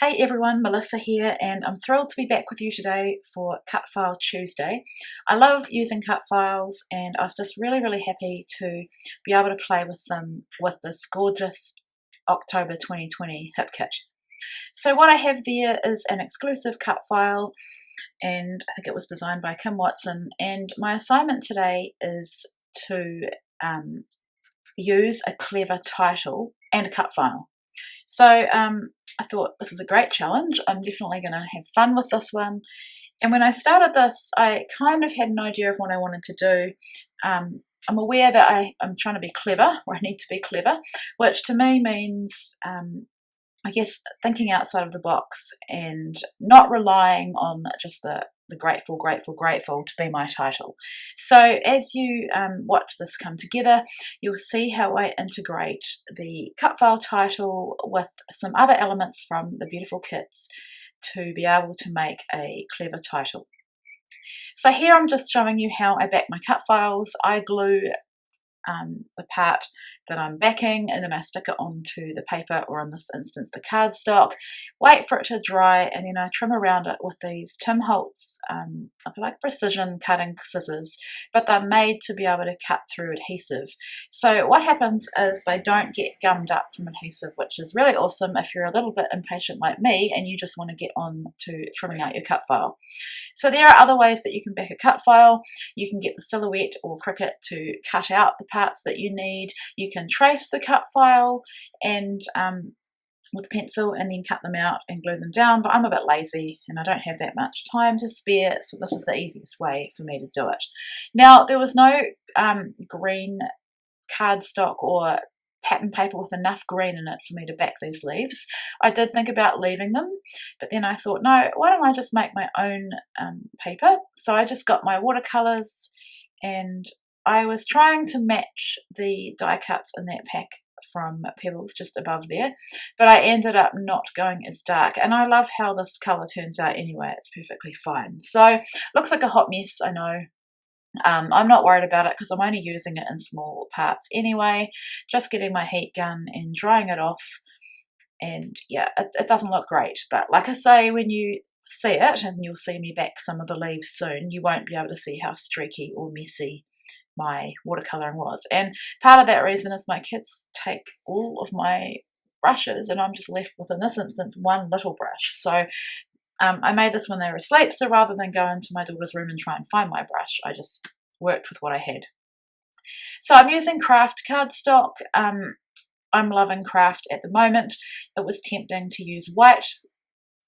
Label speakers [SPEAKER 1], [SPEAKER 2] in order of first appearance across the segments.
[SPEAKER 1] Hey everyone, Melissa here, and I'm thrilled to be back with you today for Cut File Tuesday. I love using cut files, and I was just really happy to be able to play with them with this gorgeous October 2020 hip kit. So what I have there is an exclusive cut file, and I think it was designed by Kim Watson, and my assignment today is to use a clever title and a cut file. So I thought this is a great challenge. I'm definitely going to have fun with this one. And when I started this, I kind of had an idea of what I wanted to do. I'm aware that I'm trying to be clever, or I need to be clever, which to me means, I guess, thinking outside of the box and not relying on just the grateful to be my title. So as you watch this come together, you'll see how I integrate the cut file title with some other elements from the beautiful kits to be able to make a clever title. So here I'm just showing you how I back my cut files. I glue the part that I'm backing, and then I stick it onto the paper, or in this instance the cardstock, wait for it to dry, and then I trim around it with these Tim Holtz I like precision cutting scissors, but they're made to be able to cut through adhesive. So what happens is they don't get gummed up from adhesive, which is really awesome if you're a little bit impatient like me and you just want to get on to trimming out your cut file. So there are other ways that you can back a cut file. You can get the Silhouette or Cricut to cut out the parts that you need. You can trace the cut file and with a pencil and then cut them out and glue them down, but I'm a bit lazy and I don't have that much time to spare, so this is the easiest way for me to do it. Now, there was no green cardstock or pattern paper with enough green in it for me to back these leaves. I did think about leaving them, but then I thought, no, why don't I just make my own paper? So I just got my watercolors, and I was trying to match the die cuts in that pack from Pebbles just above there, but I ended up not going as dark, and I love how this colour turns out anyway. It's perfectly fine. So looks like a hot mess, I know. I'm not worried about it because I'm only using it in small parts anyway, just getting my heat gun and drying it off. And yeah, it doesn't look great, but like I say, when you see it, and you'll see me back some of the leaves soon, you won't be able to see how streaky or messy my watercolouring was. And part of that reason is my kids take all of my brushes, and I'm just left with, in this instance, one little brush. So I made this when they were asleep, so rather than go into my daughter's room and try and find my brush, I just worked with what I had. So I'm using craft cardstock. I'm loving craft at the moment. It was tempting to use white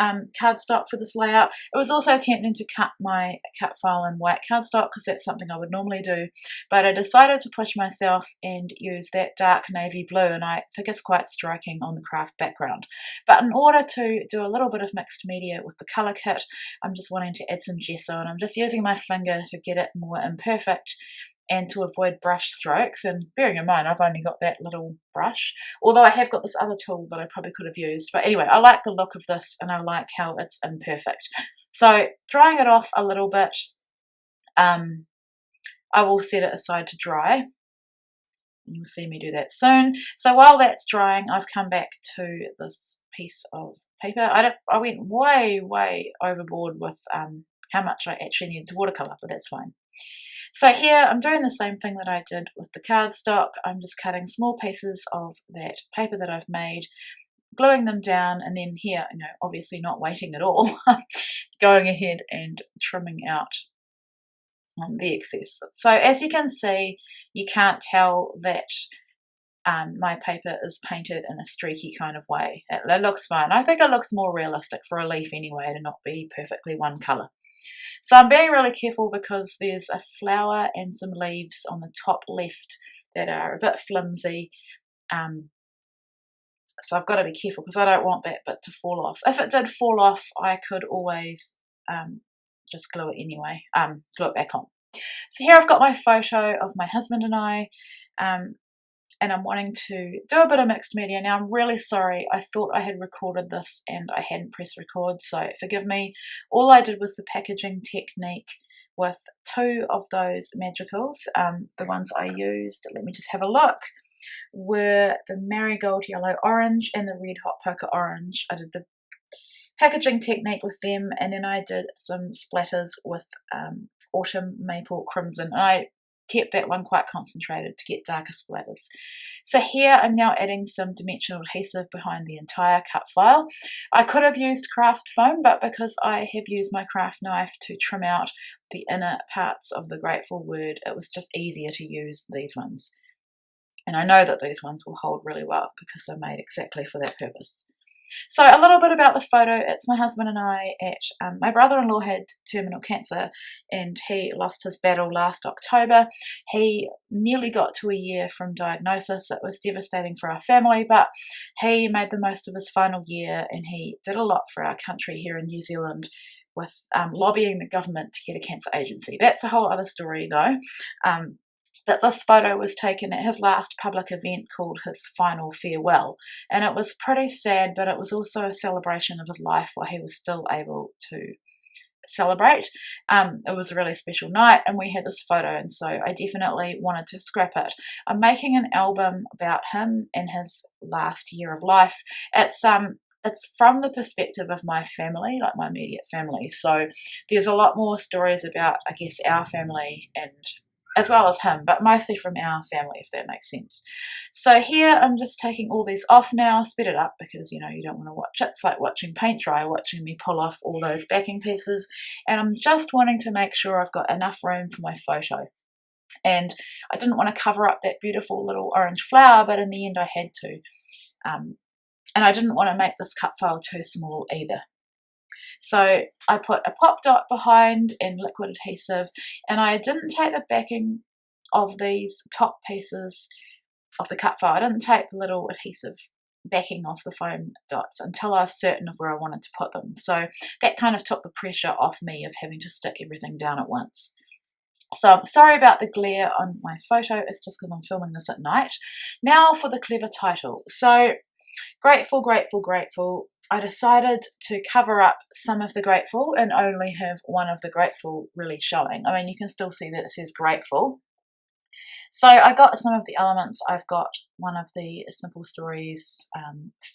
[SPEAKER 1] cardstock for this layout. It was also tempting to cut my cut file in white cardstock because that's something I would normally do, but I decided to push myself and use that dark navy blue, and I think it's quite striking on the craft background. But in order to do a little bit of mixed media with the colour kit, I'm just wanting to add some gesso, and I'm just using my finger to get it more imperfect and to avoid brush strokes. And bearing in mind I've only got that little brush, although I have got this other tool that I probably could have used. But anyway, I like the look of this and I like how it's imperfect. So drying it off a little bit, I will set it aside to dry, and you'll see me do that soon. So while that's drying, I've come back to this piece of paper. I went way overboard with how much I actually needed to watercolour, but that's fine. So here I'm doing the same thing that I did with the cardstock. I'm just cutting small pieces of that paper that I've made, gluing them down, and then here, obviously not waiting at all, going ahead and trimming out the excess. So as you can see, you can't tell that my paper is painted in a streaky kind of way. It looks fine. I think it looks more realistic for a leaf anyway, to not be perfectly one colour. So I'm being really careful because there's a flower and some leaves on the top left that are a bit flimsy. So I've got to be careful because I don't want that bit to fall off. If it did fall off, I could always just glue it anyway, glue it back on. So here I've got my photo of my husband and I, and I'm wanting to do a bit of mixed media. Now I'm really sorry, I thought I had recorded this and I hadn't pressed record, so forgive me. All I did was the packaging technique with two of those Magicals. The ones I used, let me just have a look, were the Marigold Yellow Orange and the Red Hot Poker Orange. I did the packaging technique with them, and then I did some splatters with Autumn Maple Crimson, and I kept that one quite concentrated to get darker splatters. So here I'm now adding some dimensional adhesive behind the entire cut file. I could have used craft foam, but because I have used my craft knife to trim out the inner parts of the grateful word, it was just easier to use these ones. And I know that these ones will hold really well because they're made exactly for that purpose. So a little bit about the photo. It's my husband and I at, my brother-in-law had terminal cancer and he lost his battle last October. He nearly got to a year from diagnosis. It was devastating for our family, but he made the most of his final year and he did a lot for our country here in New Zealand with lobbying the government to get a cancer agency. That's a whole other story though. That this photo was taken at his last public event called his Final Farewell, and it was pretty sad, but it was also a celebration of his life while he was still able to celebrate. It was a really special night and we had this photo, and so I definitely wanted to scrap it. I'm making an album about him and his last year of life. It's from the perspective of my family, like my immediate family, so there's a lot more stories about, I guess, our family and as well as him, but mostly from our family, if that makes sense. So here I'm just taking all these off now, sped it up because, you know, you don't want to watch it. It's like watching paint dry, watching me pull off all those backing pieces, and I'm just wanting to make sure I've got enough room for my photo. And I didn't want to cover up that beautiful little orange flower, but in the end I had to. And I didn't want to make this cut file too small either. So I put a pop dot behind and liquid adhesive, and I didn't take the backing of these top pieces of the cut file. I didn't take the little adhesive backing off the foam dots until I was certain of where I wanted to put them. So that kind of took the pressure off me of having to stick everything down at once. So I'm sorry about the glare on my photo, it's just because I'm filming this at night. Now for the clever title. So grateful, grateful, grateful. I decided to cover up some of the grateful and only have one of the grateful really showing. I mean, you can still see that it says grateful. So I got some of the elements. I've got one of the Simple Stories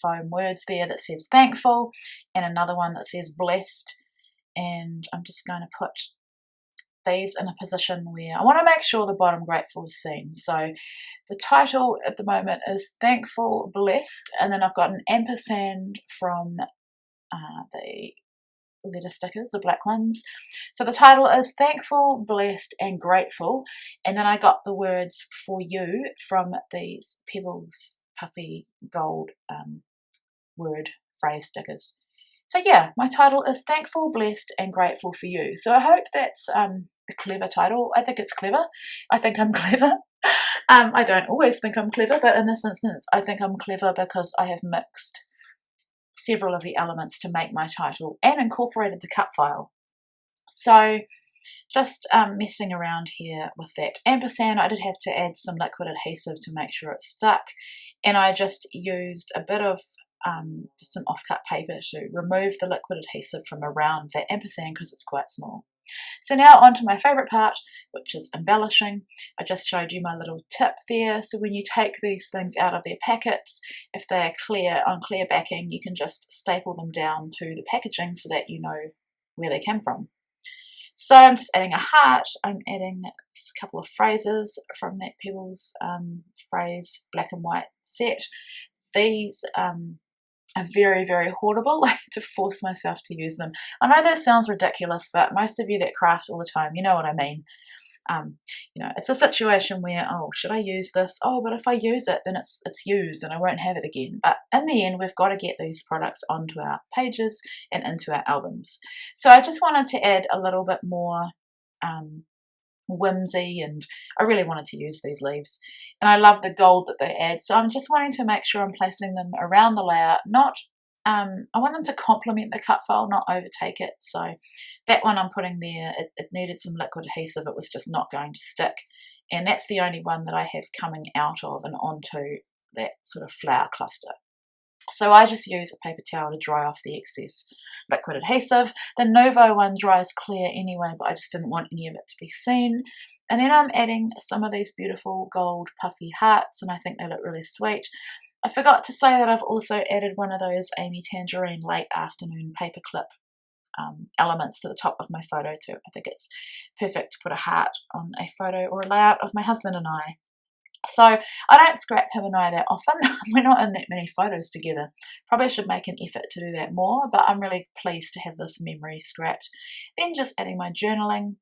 [SPEAKER 1] foam words there that says thankful, and another one that says blessed. And I'm just going to put these in a position where I want to make sure the bottom grateful is seen. So the title at the moment is Thankful, Blessed, and then I've got an ampersand from the letter stickers, the black ones. So the title is Thankful, Blessed and Grateful, and then I got the words for you from these Pebbles puffy gold word phrase stickers. So yeah, my title is Thankful, Blessed and Grateful for You. So I hope that's a clever title. I think it's clever. I think I'm clever. I don't always think I'm clever, but in this instance I think I'm clever because I have mixed several of the elements to make my title and incorporated the cut file. So just messing around here with that ampersand. I did have to add some liquid adhesive to make sure it stuck, and I just used a bit of just some off-cut paper to remove the liquid adhesive from around that ampersand because it's quite small. So now on to my favourite part, which is embellishing. I just showed you my little tip there. So when you take these things out of their packets, if they're clear on clear backing, you can just staple them down to the packaging so that you know where they came from. So I'm just adding a heart. I'm adding a couple of phrases from that Pebbles phrase black and white set. These are very, very horrible to force myself to use them. I know that sounds ridiculous, but most of you that craft all the time, you know what I mean. You know, it's a situation where, oh, should I use this? Oh, but if I use it, then it's used and I won't have it again. But in the end, we've got to get these products onto our pages and into our albums. So I just wanted to add a little bit more whimsy, and I really wanted to use these leaves, and I love the gold that they add. So I'm just wanting to make sure I'm placing them around the layer, not I want them to complement the cut file, not overtake it. So that one I'm putting there, it needed some liquid adhesive, it was just not going to stick, and that's the only one that I have coming out of and onto that sort of flower cluster. So I just use a paper towel to dry off the excess liquid adhesive. The Nuvo one dries clear anyway, but I just didn't want any of it to be seen. And then I'm adding some of these beautiful gold puffy hearts, and I think they look really sweet. I forgot to say that I've also added one of those Amy Tangerine late afternoon paperclip elements to the top of my photo too. I think it's perfect to put a heart on a photo or a layout of my husband and I. So I don't scrap him and I that often. We're not in that many photos together. Probably should make an effort to do that more, but I'm really pleased to have this memory scrapped. Then just adding my journaling,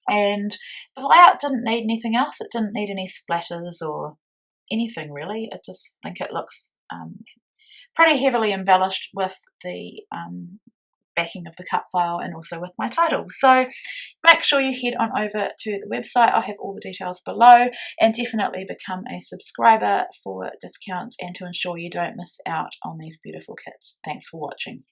[SPEAKER 1] and the layout didn't need anything else. It didn't need any splatters or anything really. I just think it looks pretty heavily embellished with the backing of the cut file and also with my title. So make sure you head on over to the website. I'll have all the details below, and definitely become a subscriber for discounts and to ensure you don't miss out on these beautiful kits. Thanks for watching.